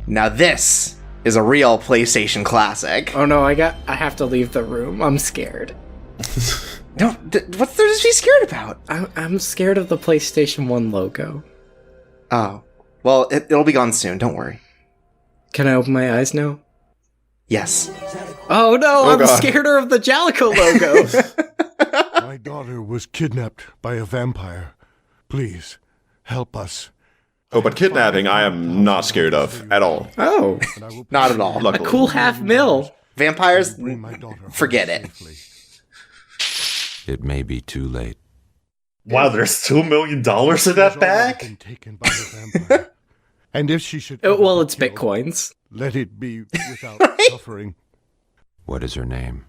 Now this is a real PlayStation classic. Oh no, I have to leave the room. I'm scared. No, what's there to be scared about? I'm scared of the PlayStation 1 logo. Oh. Well, it'll be gone soon, don't worry. Can I open my eyes now? Yes. Oh no, I'm scared of the Jalico logo. My daughter was kidnapped by a vampire. Please, help us. Oh, but kidnapping I am not scared of at all. Oh. Not at all. A cool $500,000. Vampires? Forget it. It may be too late. Wow, there's $2 million in that bag? And if she should... Well, it's bitcoins. Let it be without suffering. What is her name?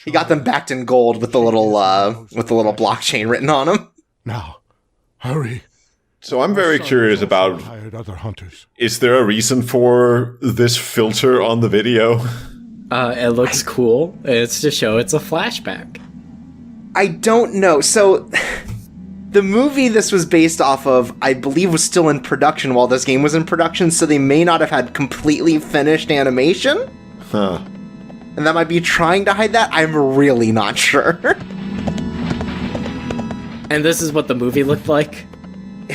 He got them backed in gold with the little blockchain written on them. Now, hurry. So I'm very curious about, Other hunters. is there a reason for this filter on the video? It looks cool. It's to show it's a flashback. I don't know. So, the movie this was based off of, I believe, was still in production while this game was in production, so they may not have had completely finished animation. Huh. And that might be trying to hide that. I'm really not sure. And this is what the movie looked like?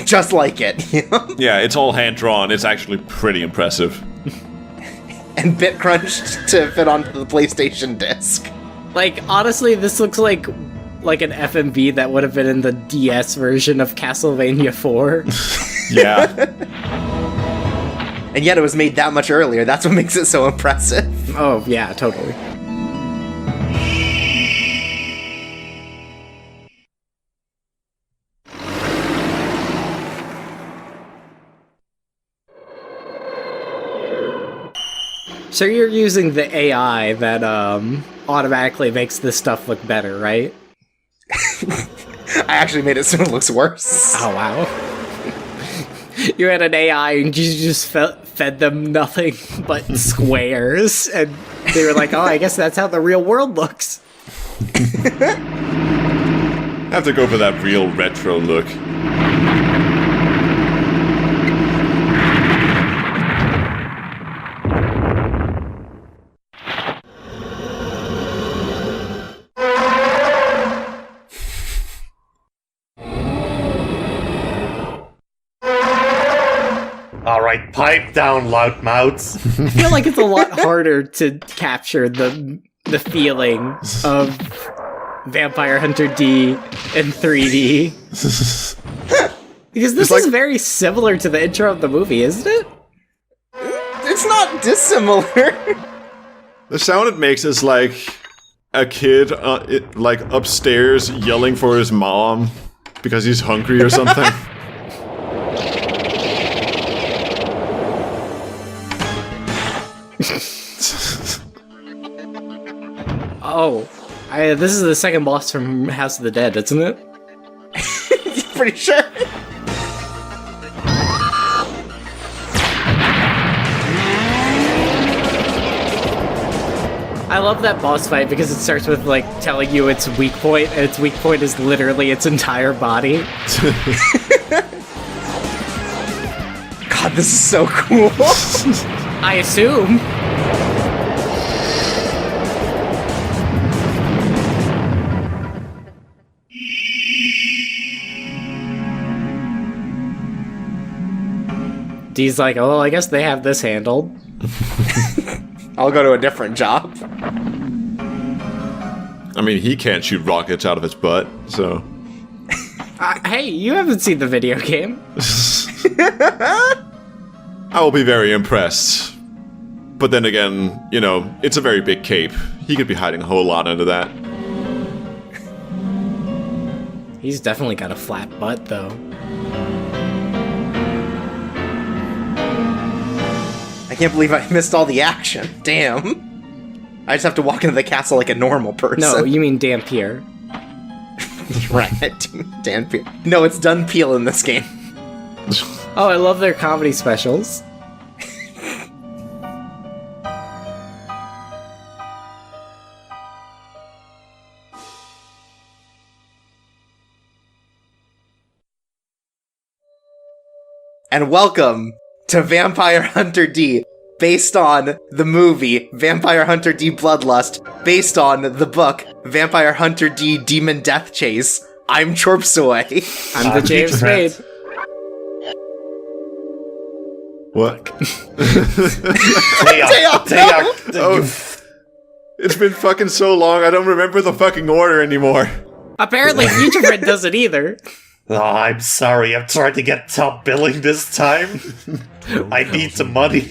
Just like it. Yeah, it's all hand-drawn. It's actually pretty impressive. And bit crunched to fit onto the PlayStation disc. Like, honestly, this looks like an FMV that would have been in the DS version of Castlevania 4. Yeah. And yet it was made that much earlier. That's what makes it so impressive. Oh, yeah, totally. So you're using the AI that automatically makes this stuff look better, right? I actually made it so it looks worse. Oh, wow. You had an AI and you just fed them nothing but squares, and they were like, oh, I guess that's how the real world looks. Have to go for that real retro look. Alright, pipe down, loudmouths. I feel like it's a lot harder to capture the feeling of Vampire Hunter D in 3D. Because this is very similar to the intro of the movie, isn't it? It's not dissimilar. The sound it makes is like a kid like upstairs yelling for his mom because he's hungry or something. Oh, this is the second boss from House of the Dead, isn't it? Pretty sure. I love that boss fight because it starts with, like, telling you its weak point, and its weak point is literally its entire body. God, this is so cool. I assume. D's like, oh, well, I guess they have this handled. I'll go to a different job. I mean, he can't shoot rockets out of his butt, so... Hey, you haven't seen the video game. I will be very impressed. But then again, you know, it's a very big cape. He could be hiding a whole lot under that. He's definitely got a flat butt, though. I can't believe I missed all the action. Damn. I just have to walk into the castle like a normal person. No, you mean Dampier. Right, Dan Peel. No, it's Dun Peel in this game. Oh, I love their comedy specials. And welcome to Vampire Hunter D, based on the movie Vampire Hunter D Bloodlust, based on the book Vampire Hunter D Demon Death Chase. I'm Chorpsoy. I'm the James Peter Spade. What? It's been fucking so long, I don't remember the fucking order anymore. Apparently, Future Friend doesn't either. Oh, I'm sorry. I'm trying to get top billing this time. I need the money.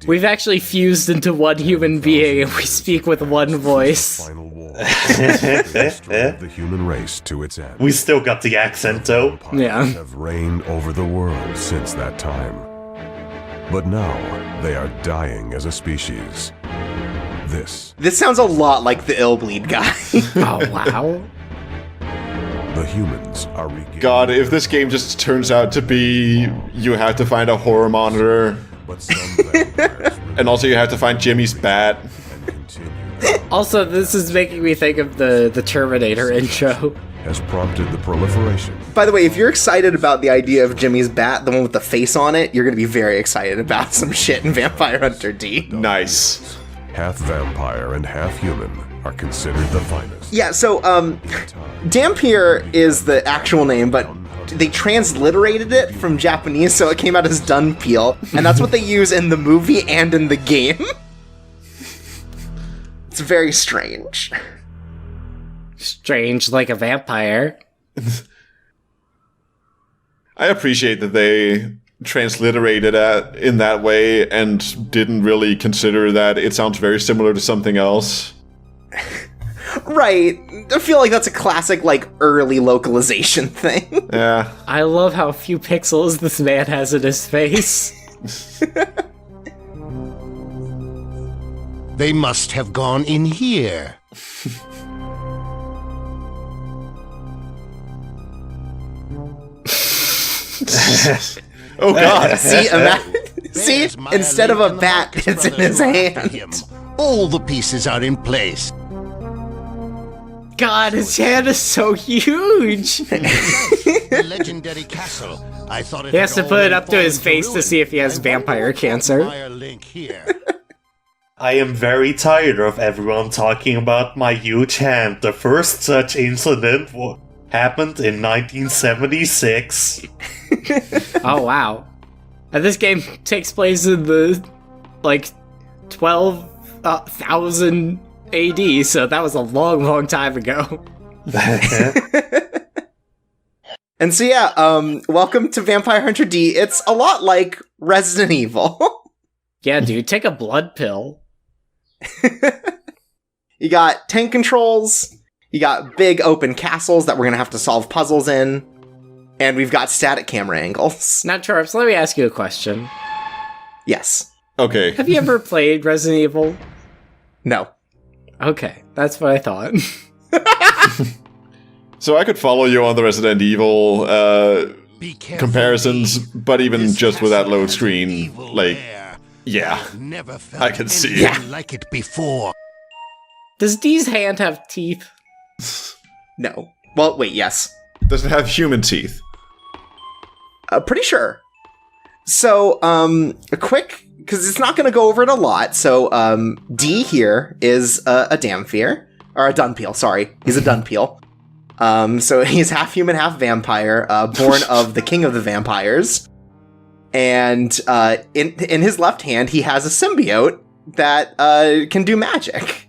We've actually fused into one human being and we speak with one voice. Final war. The human race to its end. We still got the accent, though. Yeah. Have reigned over the world since that time. But now they are dying as a species. This sounds a lot like the Illbleed guy. Oh, wow. The humans are regaining. God, if this game just turns out to be you have to find a horror monitor, But some vampires and also you have to find Jimmy's bat. and continue Also, this is making me think of the Terminator intro. has prompted the proliferation. By the way, if you're excited about the idea of Jimmy's bat, the one with the face on it, you're going to be very excited about some shit in Vampire Hunter D. Nice. Half vampire and half human are considered the finest. Yeah, so, Dampier is the actual name, but they transliterated it from Japanese, so it came out as Dunpeel, and that's what they use in the movie and in the game. It's very strange. Strange like a vampire. I appreciate that they transliterated it in that way and didn't really consider that it sounds very similar to something else. Right. I feel like that's a classic, like, early localization thing. Yeah. I love how few pixels this man has in his face. They must have gone in here. Oh god. See, instead of a bat, it's in his hand. All the pieces are in place. God, his hand is so huge. The legendary castle. I thought it He has had to put it already up to his fallen face to see if he has ruin. I wonder vampire if the cancer. vampire link here. I am very tired of everyone talking about my huge hand. The first such incident happened in 1976. Oh, wow. And this game takes place in the, like, 12,000 AD, so that was a long, long time ago. And so yeah, welcome to Vampire Hunter D. It's a lot like Resident Evil. Yeah, dude, take a blood pill. You got tank controls, you got big open castles that we're gonna have to solve puzzles in, and we've got static camera angles. Now, Chorps, let me ask you a question. Yes. Okay. Have you ever played Resident Evil? No. Okay, that's what I thought. So I could follow you on the Resident Evil Be careful, comparisons, Dee. but even This just with that castle load has an screen, evil like, air. yeah. I've never felt I can see anything it. like it before. Does Dee's hand have teeth? No. Well, wait, yes. Does it have human teeth? Pretty sure. So, a quick, because it's not going to go over it a lot. So, D here is a Dampier, or a Dunpeel. Sorry, he's a Dunpeel. So he's half human, half vampire, born of the king of the vampires. And in his left hand, he has a symbiote that can do magic.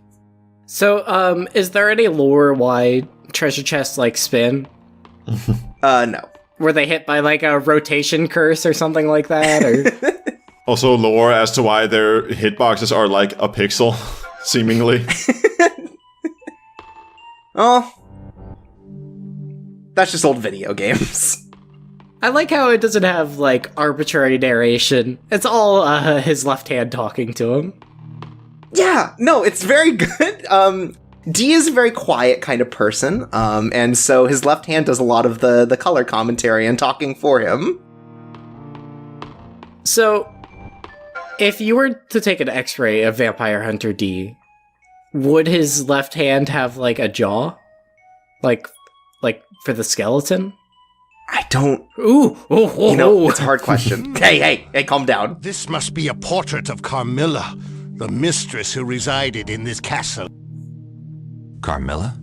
So, is there any lore why treasure chests, like, spin? No. Were they hit by, like, a rotation curse or something like that? Or Also lore as to why their hitboxes are like a pixel, seemingly. Oh, that's just old video games. I like how it doesn't have, like, arbitrary narration. It's all his left hand talking to him. Yeah, no, it's very good. D is a very quiet kind of person, and so his left hand does a lot of the color commentary and talking for him. So, if you were to take an x-ray of Vampire Hunter D, would his left hand have, like, a jaw? Like for the skeleton? I don't... Ooh, oh, You know, it's a hard question. Hey, calm down. This must be a portrait of Carmilla, the mistress who resided in this castle. Carmilla?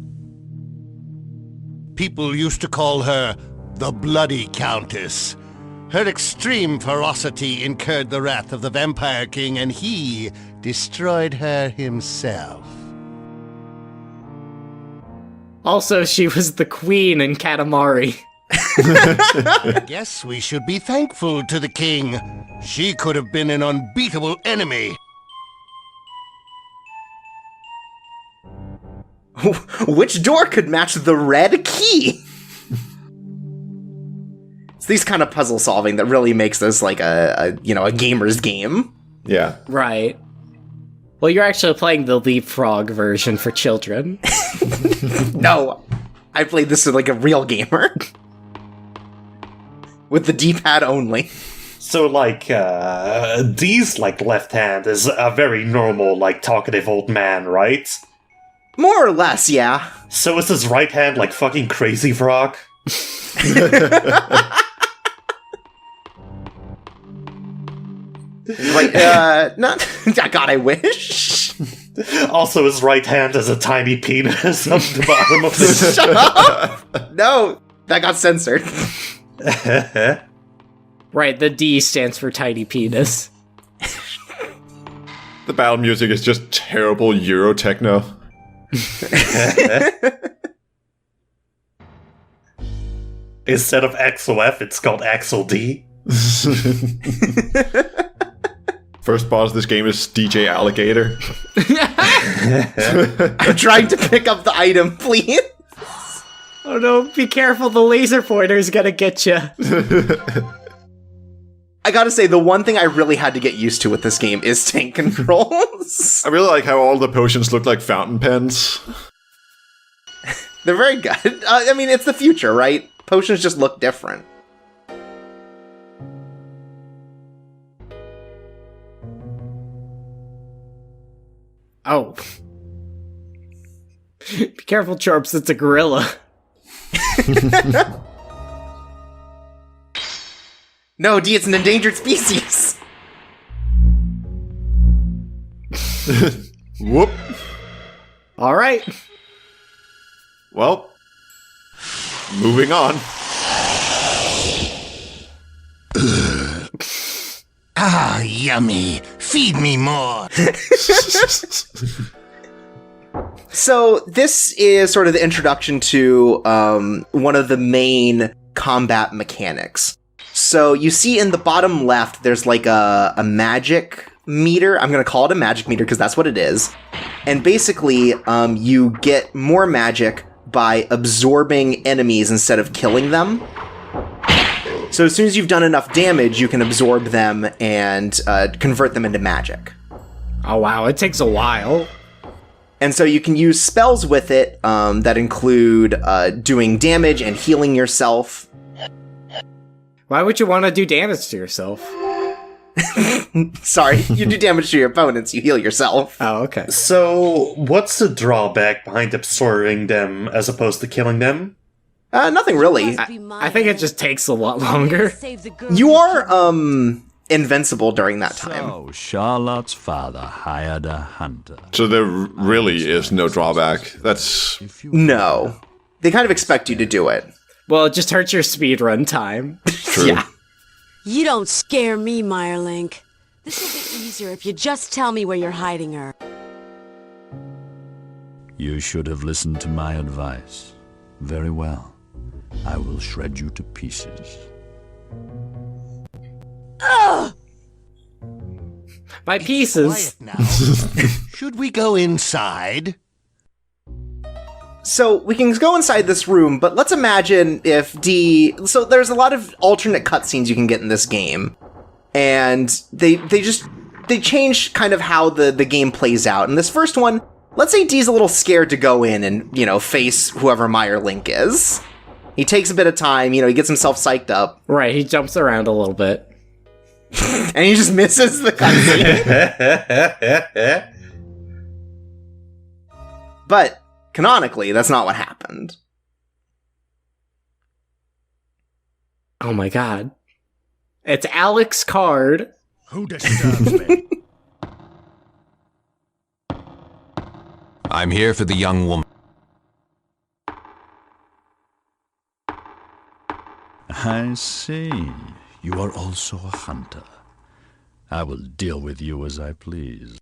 People used to call her the Bloody Countess. Her extreme ferocity incurred the wrath of the Vampire King, and he destroyed her himself. Also, she was the queen in Katamari. I guess we should be thankful to the king. She could have been an unbeatable enemy. Which door could match the red key? It's these kind of puzzle solving that really makes this like a gamer's game. Yeah. Right. Well, you're actually playing the Leapfrog version for children. No, I played this with like a real gamer. With the D-pad only. So, like, D's, like, left hand is a very normal, like, talkative old man, right? More or less, yeah. So is his right hand, like, fucking Crazy Frog? Right, not... God, I wish. Also, his right hand has a tiny penis on the bottom of his... Shut up! No, that got censored. Right, the D stands for tiny penis. The battle music is just terrible Euro techno. Instead of XOF, it's called Axel D. First boss of this game is DJ Alligator. I'm trying to pick up the item, please. Oh no, be careful, the laser pointer's gonna get you. I gotta say, the one thing I really had to get used to with this game is tank controls. I really like how all the potions look like fountain pens. They're very good. I mean, it's the future, right? Potions just look different. Oh. Be careful, Chorps, it's a gorilla. No, D, it's an endangered species. Whoop. Alright. Well, moving on. Ah, yummy. Feed me more. So this is sort of the introduction to one of the main combat mechanics. So you see in the bottom left, there's like a magic meter. I'm going to call it a magic meter because that's what it is. And basically, you get more magic by absorbing enemies instead of killing them. So as soon as you've done enough damage, you can absorb them and convert them into magic. Oh wow, it takes a while. And so you can use spells with it that include doing damage and healing yourself. Why would you want to do damage to yourself? Sorry, you do damage to your opponents, you heal yourself. Oh, okay. So, what's the drawback behind absorbing them as opposed to killing them? Nothing really. I think it just takes a lot longer. You are, invincible during that time. So, Charlotte's father hired a hunter. So there really is no drawback. That's... No. They kind of expect you to do it. Well, it just hurts your speedrun time. True. Yeah. You don't scare me, Meyerlink. This will be easier if you just tell me where you're hiding her. You should have listened to my advice. Very well. I will shred you to pieces. Ugh! My pieces. Quiet now. Should we go inside? So we can go inside this room, but let's imagine if D... So there's a lot of alternate cutscenes you can get in this game. And they change kind of how the game plays out. In this first one, let's say D's a little scared to go in and, face whoever Meyerlink is. He takes a bit of time, he gets himself psyched up. Right, he jumps around a little bit. And he just misses the cutscene. But canonically, that's not what happened. Oh my god. It's Alex Card. Who disturbs me? I'm here for the young woman. I see. You are also a hunter. I will deal with you as I please.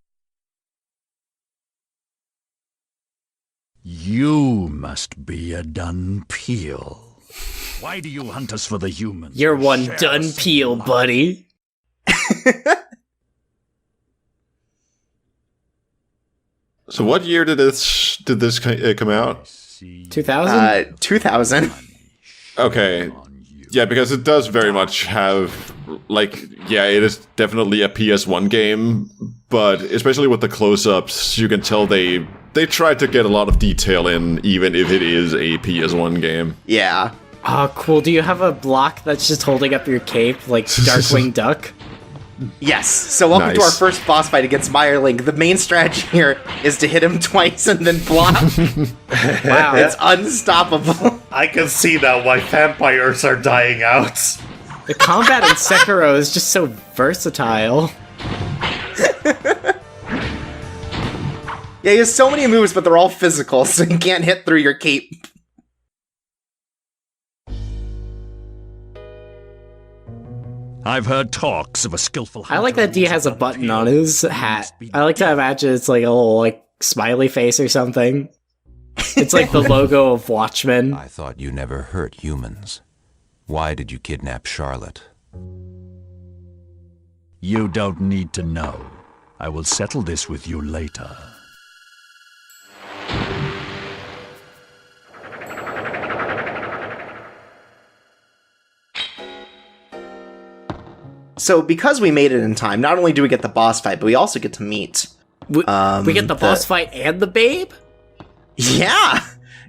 You must be a dun peel. Why do you hunt us for the humans? You're one Share done us peel, some buddy. So what year did this come out? 2000? 2000. Okay. Yeah, because it does very much have, like, yeah, it is definitely a PS1 game, but especially with the close-ups, you can tell they tried to get a lot of detail in, even if it is a PS1 game. Yeah. Oh, cool. Do you have a block that's just holding up your cape, like Darkwing Duck? Yes. So welcome to our Nice. first boss fight against Meyerling. The main strategy here is to hit him twice and then block. Wow. It's unstoppable. I can see now why vampires are dying out. The combat in Sekiro is just so versatile. Yeah, he has so many moves, but they're all physical, so you can't hit through your cape. I've heard talks of a skillful I like hunter that D has a whose button appeal on his hat. I like to imagine it's like a little like smiley face or something. It's like the logo of Watchmen. I thought you never hurt humans. Why did you kidnap Charlotte? You don't need to know. I will settle this with you later. So because we made it in time, not only do we get the boss fight, but we also get to meet. We get the boss fight and the babe? Yeah!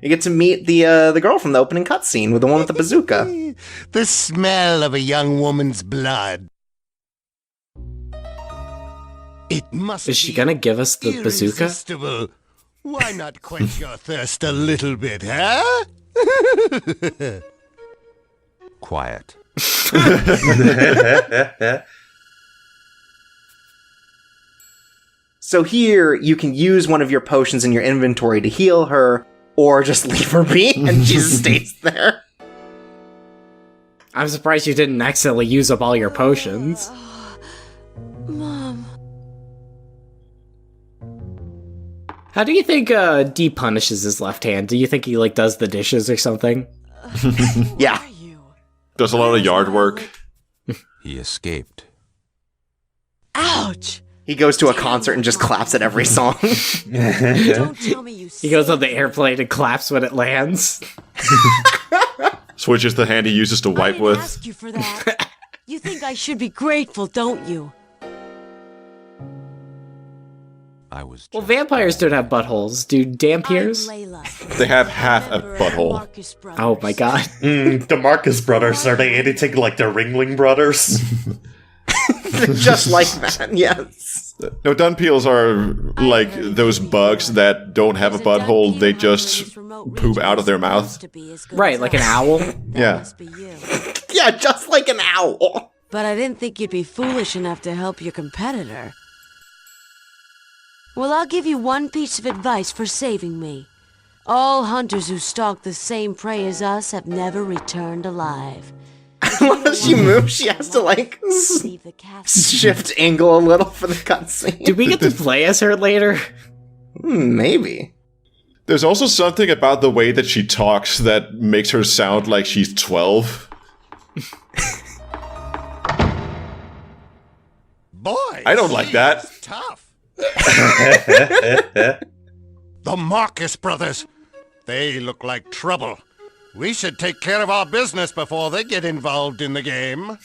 You get to meet the girl from the opening cutscene with the one with the bazooka. The smell of a young woman's blood. It must Is she be gonna give us the bazooka? irresistible. Why not quench your thirst a little bit, huh? Quiet. So here, you can use one of your potions in your inventory to heal her, or just leave her be, and she just stays there. I'm surprised you didn't accidentally use up all your potions. Mom. How do you think D punishes his left hand? Do you think he like does the dishes or something? Yeah. Does a lot of yard work. He escaped. Ouch! He goes to a concert and just claps at every song. Don't tell me you He goes on the airplane and claps when it lands. Switches the hand he uses to I wipe didn't with. ask you for that. You think I should be grateful, don't you? I was Well, vampires don't have buttholes. Do dampiers? I'm Layla. They have half a Member of butthole. Marcus Brothers. Oh my god. The Marcus brothers, are they anything like the Ringling brothers? Just like that, yes. No, Dunpeels are like those bugs that don't have a butthole, they just poop out of their mouth. Right, like an owl. Yeah. Must be you. Yeah, just like an owl. But I didn't think you'd be foolish enough to help your competitor. Well, I'll give you one piece of advice for saving me. All hunters who stalk the same prey as us have never returned alive. When she moves, she has to, like, Leave the castle. shift angle a little for the cutscene. Do we get to play as her later? Maybe. There's also something about the way that she talks that makes her sound like she's 12. Boy, I don't like that. she's tough. The Marcus brothers. They look like trouble. We should take care of our business before they get involved in the game.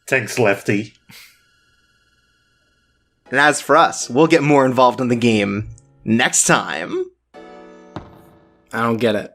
Thanks, Lefty. And as for us, we'll get more involved in the game next time. I don't get it.